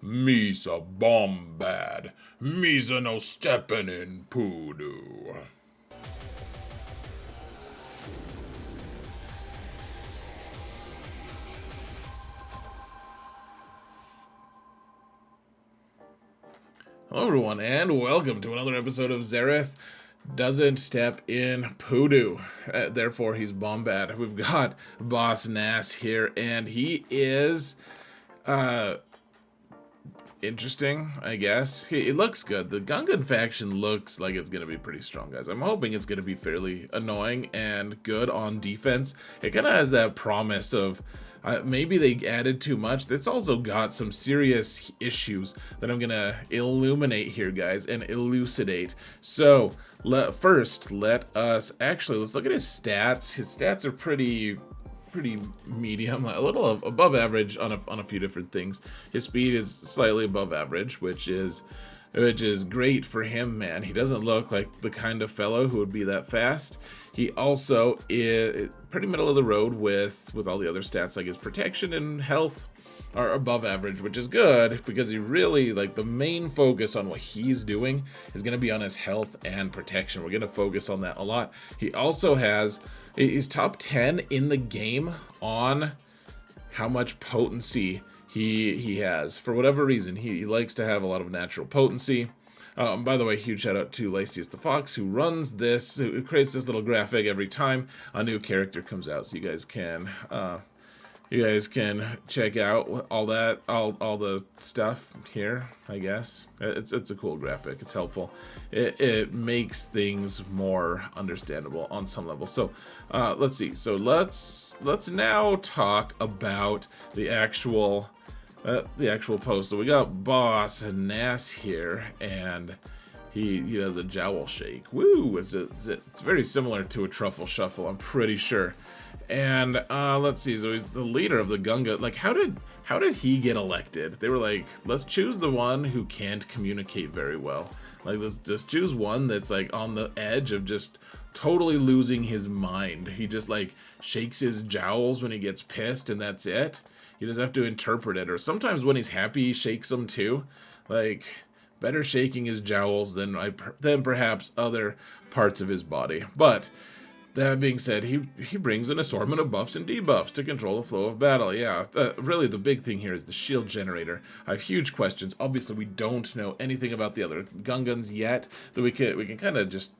Meesa bomb bad. Meesa no steppin' in poodoo. Hello everyone, and welcome to another episode of Zareth Doesn't Step in Poodoo. Therefore, he's Bombad. We've got Boss Nass here, and he is interesting, I guess. He looks good. The Gungan faction looks like it's going to be pretty strong, guys. I'm hoping it's going to be fairly annoying and good on defense. It kind of has that promise of maybe they added too much. It's also got some serious issues that I'm going to illuminate here, guys, and elucidate. So, first, let's look at his stats. His stats are pretty medium, a little above average on a few different things. His speed is slightly above average, which is great for him, man. He doesn't look like the kind of fellow who would be that fast. He also is pretty middle of the road with all the other stats, like his protection and health are above average, which is good because he really, like, the main focus on what he's doing is going to be on his health and protection. We're going to focus on that a lot. He also he's top 10 in the game on how much potency he has. For whatever reason, he likes to have a lot of natural potency. By the way, huge shout out to Lysius the Fox, who runs this, who creates this little graphic every time a new character comes out, so you guys can check out all the stuff here. I guess it's a cool graphic. It's helpful. It makes things more understandable on some level. So let's see. So let's now talk about the actual post. So we got Boss and Nass here, and he does a jowl shake. Woo! It's very similar to a truffle shuffle, I'm pretty sure. And let's see. So he's the leader of the Gungan. Like, how did he get elected? They were like, let's choose the one who can't communicate very well. Like, let's just choose one that's like on the edge of just totally losing his mind. He just like shakes his jowls when he gets pissed, and that's it. He doesn't have to interpret it. Or sometimes when he's happy, he shakes them too. Like, better shaking his jowls than perhaps other parts of his body. But that being said, he brings an assortment of buffs and debuffs to control the flow of battle. Yeah, really the big thing here is the shield generator. I have huge questions. Obviously, we don't know anything about the other Gungans yet, though we can kind of just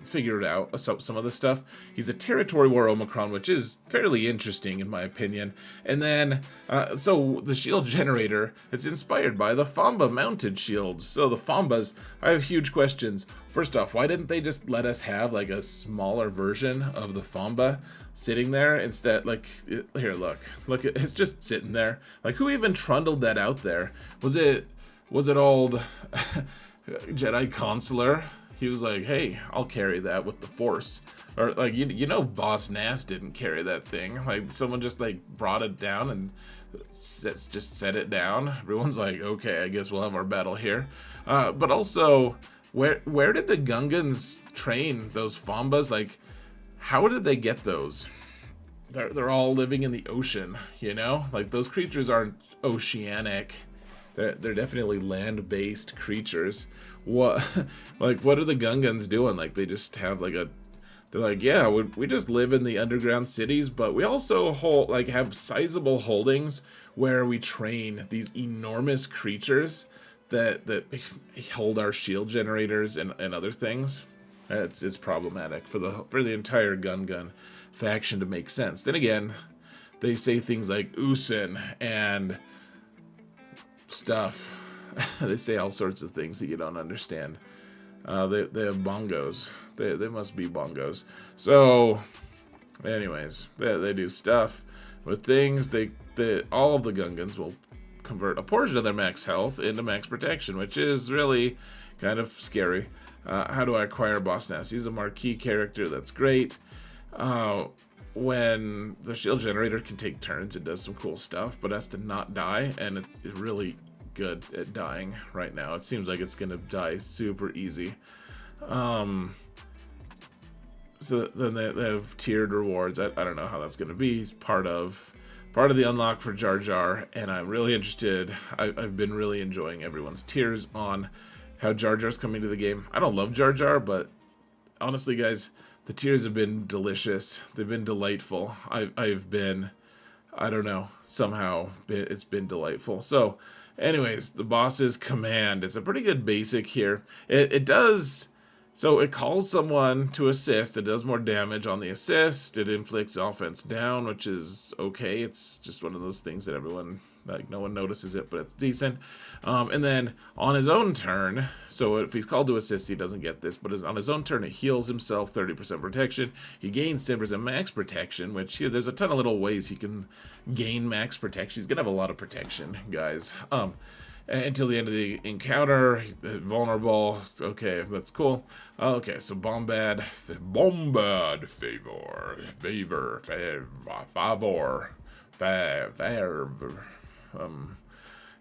figure it out, some of the stuff. He's a territory war Omicron, which is fairly interesting in my opinion. And then, so the shield generator, it's inspired by the Famba mounted shields. So the Fambas, I have huge questions. First off, why didn't they just let us have like a smaller version of the Famba sitting there instead? Like, here, look, it's just sitting there. Like, who even trundled that out there? Was it old Jedi Consular? He was like, hey, I'll carry that with the Force. Or, like, Boss Nass didn't carry that thing. Like, someone just, like, brought it down and just set it down. Everyone's like, okay, I guess we'll have our battle here. But also, where did the Gungans train those Fambas? Like, how did they get those? They're all living in the ocean, you know? Like, those creatures aren't oceanic. They're definitely land-based creatures. What are the Gungans doing? Like, they just have like they're like, yeah, we just live in the underground cities, but we also have sizable holdings where we train these enormous creatures that hold our shield generators and other things. It's problematic for the entire Gungan faction to make sense. Then again, they say things like Usin and stuff. They say all sorts of things that you don't understand. They have bongos. They must be bongos. So, anyways, they do stuff with things. All of the Gungans will convert a portion of their max health into max protection, which is really kind of scary. How do I acquire Boss Nass? He's a marquee character. That's great. When the shield generator can take turns, it does some cool stuff, but has to not die, and it's really good at dying right now. It seems like it's gonna die super easy. So then they have tiered rewards. I don't know how that's gonna be. He's part of part of the unlock for Jar Jar, and I'm really interested. I've been really enjoying everyone's tears on how Jar Jar's coming to the game. I don't love Jar Jar, but honestly, guys, the tears have been delicious. They've been delightful. I've been, I don't know, somehow it's been delightful. So, anyways, the boss's command. It's a pretty good basic here. It does. So it calls someone to assist. It does more damage on the assist. It inflicts offense down, which is okay. It's just one of those things that everyone, like, no one notices it, but it's decent. And then on his own turn, so if he's called to assist, he doesn't get this, but on his own turn, it heals himself 30% protection. He gains 10% max protection, which there's a ton of little ways he can gain max protection. He's going to have a lot of protection, guys. Until the end of the encounter, vulnerable. Okay, that's cool. Okay, so bombard favor,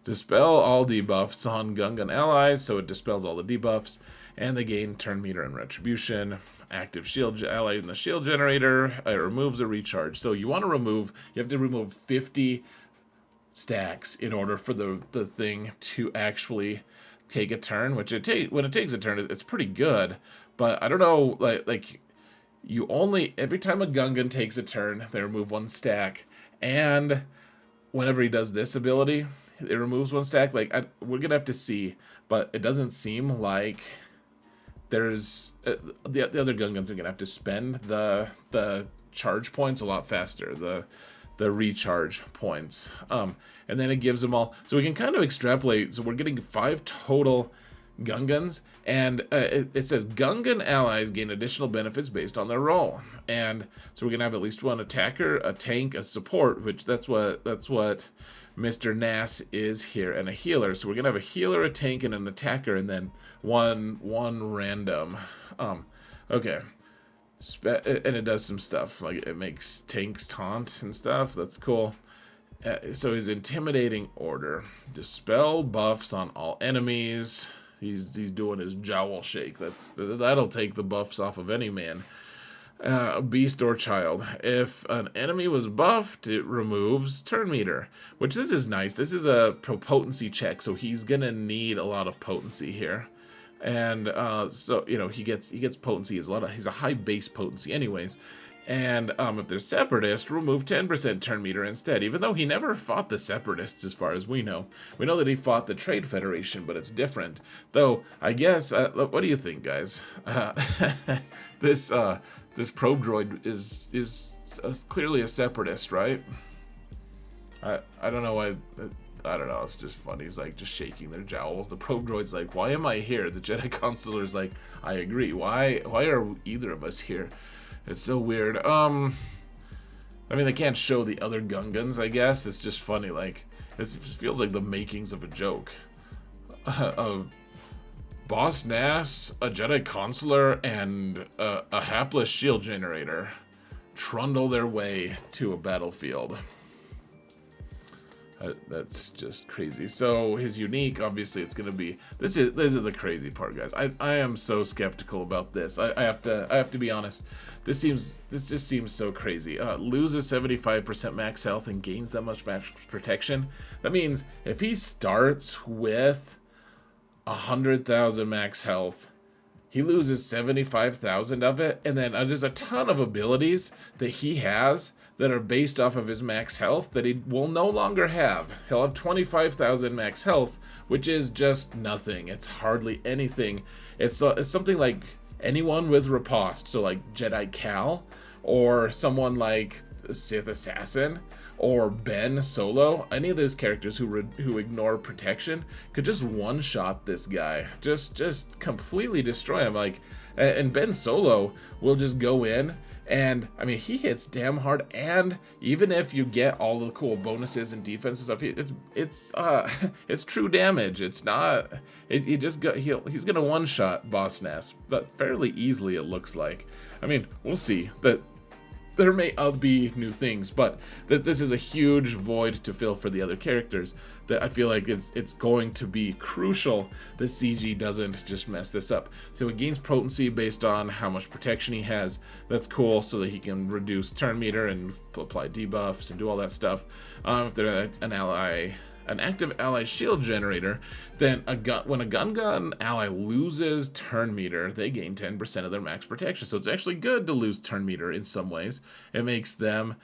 dispel all debuffs on Gungan allies, so it dispels all the debuffs, and they gain turn meter and retribution. Active shield ally in the shield generator. It removes a recharge. So you want to remove. You have to remove 50 stacks in order for the thing to actually take a turn, which when it takes a turn, it's pretty good. But I don't know, like you only, every time a Gungan takes a turn, they remove 1 stack, and whenever he does this ability, it removes 1 stack. Like we're gonna have to see, but it doesn't seem like there's the other Gungans are gonna have to spend the charge points a lot faster. The recharge points. And then it gives them all. So we can kind of extrapolate. So we're getting 5 total Gungans. And it says Gungan allies gain additional benefits based on their role. And so we're going to have at least 1 attacker, a tank, a support, which that's what Mr. Nass is here, and a healer. So we're going to have a healer, a tank, and an attacker, and then one random. Okay. And it does some stuff, like it makes tanks taunt and stuff. That's cool. So his intimidating order, dispel buffs on all enemies. He's doing his jowl shake. That'll take the buffs off of any man. Beast or child. If an enemy was buffed, it removes turn meter, which this is nice. This is a potency check, so he's gonna need a lot of potency here. And so he gets potency. He's a high base potency anyways. And if they're separatists, remove 10% turn meter instead. Even though he never fought the separatists, as far as we know that he fought the Trade Federation, but it's different. Though I guess, what do you think, guys? This probe droid is clearly a separatist, right? I don't know why. I don't know, it's just funny. He's like just shaking their jowls. The probe droid's like, why am I here? The Jedi Consular's like, I agree. Why are either of us here? It's so weird. I mean, they can't show the other Gungans, I guess. It's just funny. Like, this feels like the makings of a joke. Boss Nass, a Jedi Consular, and a hapless shield generator trundle their way to a battlefield. That's just crazy. So his unique, obviously, it's gonna be this is the crazy part, guys. I am so skeptical about this. I have to be honest. This just seems so crazy. Loses 75% max health and gains that much max protection. That means if he starts with 100,000 max health, he loses 75,000 of it, and then there's a ton of abilities that he has that are based off of his max health that he will no longer have. He'll have 25,000 max health, which is just nothing. It's hardly anything. It's something like anyone with riposte, so like Jedi Cal, or someone like Sith Assassin, or Ben Solo. Any of those characters who ignore protection could just one-shot this guy, just completely destroy him. Like, and Ben Solo will just go in. And I mean, he hits damn hard, and even if you get all the cool bonuses and defenses up, it's true damage. It's not. He's gonna one shot Boss Nass, but fairly easily it looks like. I mean, we'll see. But there may be new things, but this is a huge void to fill for the other characters that I feel like it's going to be crucial that CG doesn't just mess this up. So it gains potency based on how much protection he has. That's cool, so that he can reduce turn meter and apply debuffs and do all that stuff. If they're an active ally shield generator, then when a Gungan ally loses turn meter, they gain 10% of their max protection. So it's actually good to lose turn meter in some ways. It makes them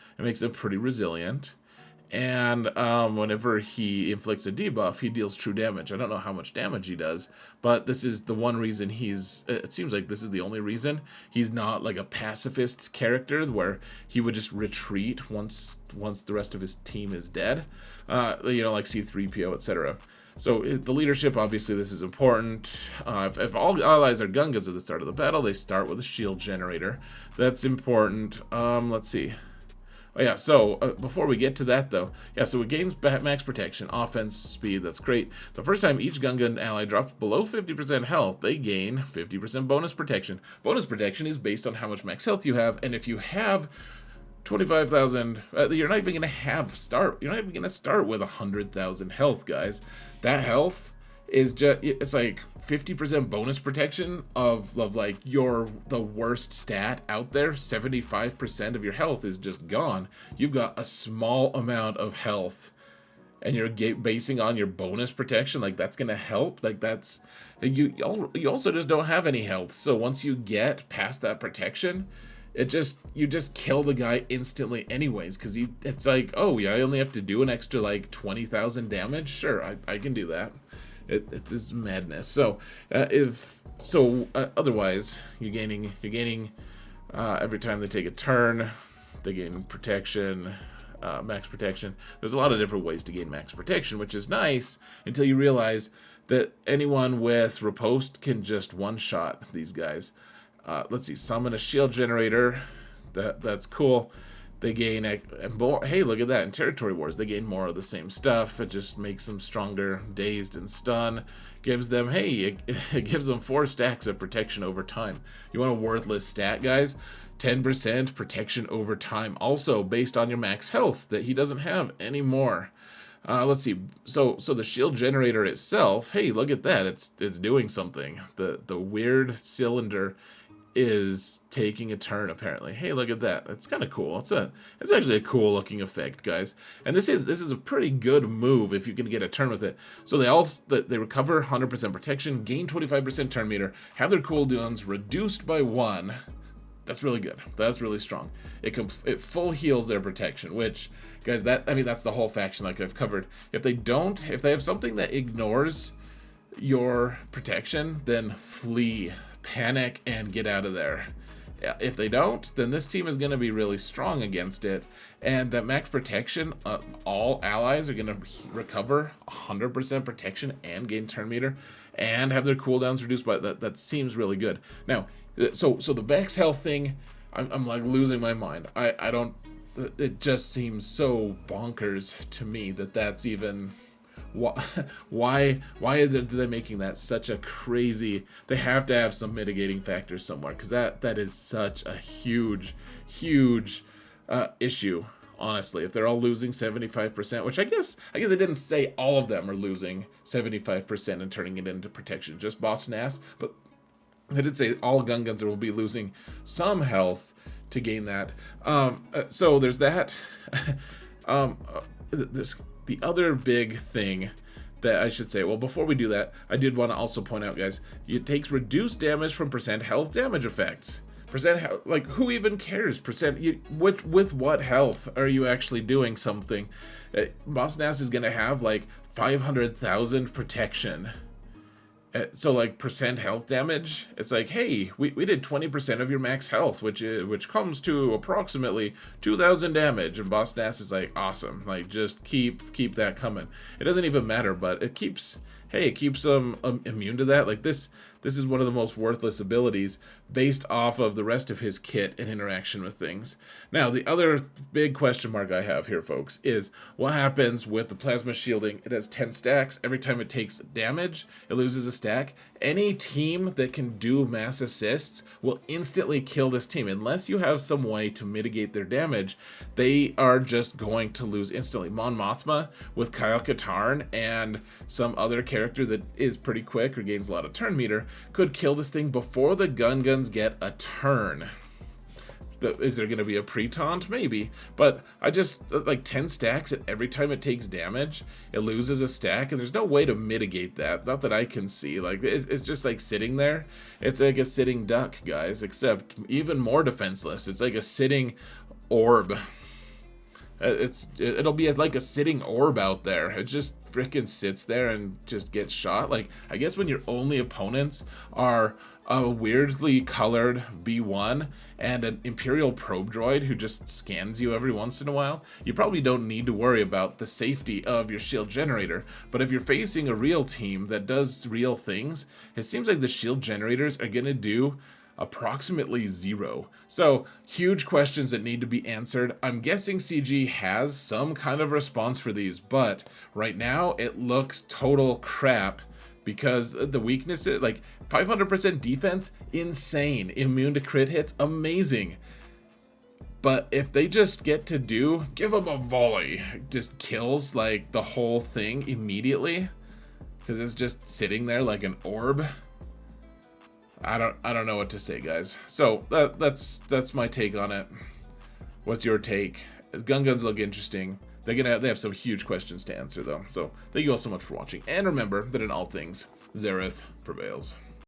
pretty resilient. And whenever he inflicts a debuff, he deals true damage. I don't know how much damage he does, but this is the one reason it seems like this is the only reason he's not like a pacifist character where he would just retreat once the rest of his team is dead, like C-3PO, etc. So the leadership, obviously this is important. If all allies are Gungans at the start of the battle, they start with a shield generator. That's important. Let's see. Oh yeah, so before we get to that though, so it gains max protection, offense, speed, that's great. The first time each Gungan ally drops below 50% health, they gain 50% bonus protection. Bonus protection is based on how much max health you have, and if you have 25,000, you're not even gonna start with 100,000 health, guys. That health is it's like 50% bonus protection of like the worst stat out there. 75% of your health is just gone. You've got a small amount of health and you're basing on your bonus protection. Like that's gonna help. Like that's you also just don't have any health. So once you get past that protection, you just kill the guy instantly anyways, because it's like, oh yeah, I only have to do an extra like 20,000 damage. Sure, I can do that. It is madness. So otherwise you're gaining every time they take a turn, they gain protection, max protection. There's a lot of different ways to gain max protection, which is nice until you realize that anyone with riposte can just one-shot these guys. Let's see, summon a shield generator. That's cool. They gain more. Hey, look at that. In Territory Wars, they gain more of the same stuff. It just makes them stronger, dazed and stun. Gives them, it gives them 4 stacks of protection over time. You want a worthless stat, guys? 10% protection over time. Also based on your max health that he doesn't have anymore. Let's see. So the shield generator itself, hey, look at that. It's doing something. The weird cylinder is taking a turn apparently. Hey, look at that. That's kind of cool. It's actually a cool looking effect, guys. And this is a pretty good move if you can get a turn with it. So they recover 100% protection, gain 25% turn meter, have their cooldowns reduced by 1. That's really good. That's really strong. It full heals their protection, which, guys, that's the whole faction like I've covered. If they have something that ignores your protection, then flee, panic, and get out of there. If they don't, then this team is going to be really strong against it. And that max protection, all allies are going to recover 100% protection and gain turn meter and have their cooldowns reduced by that seems really good. Now, so the max health thing, I'm like losing my mind. I don't, it just seems so bonkers to me that's even, why are they making that such a crazy? They have to have some mitigating factors somewhere, because that is such a huge issue. Honestly, if they're all losing 75%, which I guess I didn't say all of them are losing 75% and turning it into protection, just Boss Nass, but they did say all Gungans will be losing some health to gain that. So there's that. The other big thing that I should say, well, before we do that, I did want to also point out, guys, it takes reduced damage from percent health damage effects. Like, who even cares? With what health are you actually doing something? Boss Nass is going to have like 500,000 protection. So like percent health damage, it's like, hey, we did 20% of your max health, which comes to approximately 2,000 damage, and Boss Nass is like, awesome, like just keep that coming. It doesn't even matter, but it keeps hey, it keeps them immune to that. Like this is one of the most worthless abilities based off of the rest of his kit and interaction with things. Now, the other big question mark I have here, folks, is what happens with the plasma shielding? It has 10 stacks. Every time it takes damage, it loses a stack. Any team that can do mass assists will instantly kill this team. Unless you have some way to mitigate their damage, they are just going to lose instantly. Mon Mothma with Kyle Katarn and some other character that is pretty quick or gains a lot of turn meter could kill this thing before the Gungans get a turn. Is there going to be a pre-taunt? Maybe. But I just, like 10 stacks, and every time it takes damage, it loses a stack, and there's no way to mitigate that. Not that I can see. Like, it's just like sitting there. It's like a sitting duck, guys, except even more defenseless. It's like a sitting orb. It'll be like a sitting orb out there. It just freaking sits there and just gets shot. Like, I guess when your only opponents are a weirdly colored B1 and an Imperial probe droid who just scans you every once in a while, you probably don't need to worry about the safety of your shield generator. But if you're facing a real team that does real things, it seems like the shield generators are gonna do approximately 0. So, huge questions that need to be answered. I'm guessing CG has some kind of response for these, but right now it looks total crap because the weaknesses, like 500% defense, insane. Immune to crit hits, amazing. But if they just get to give them a volley, just kills like the whole thing immediately because it's just sitting there like an orb. I don't know what to say, guys. So that's my take on it. What's your take? Gungans look interesting. They have some huge questions to answer though. So thank you all so much for watching, and remember that in all things, Xaereth prevails.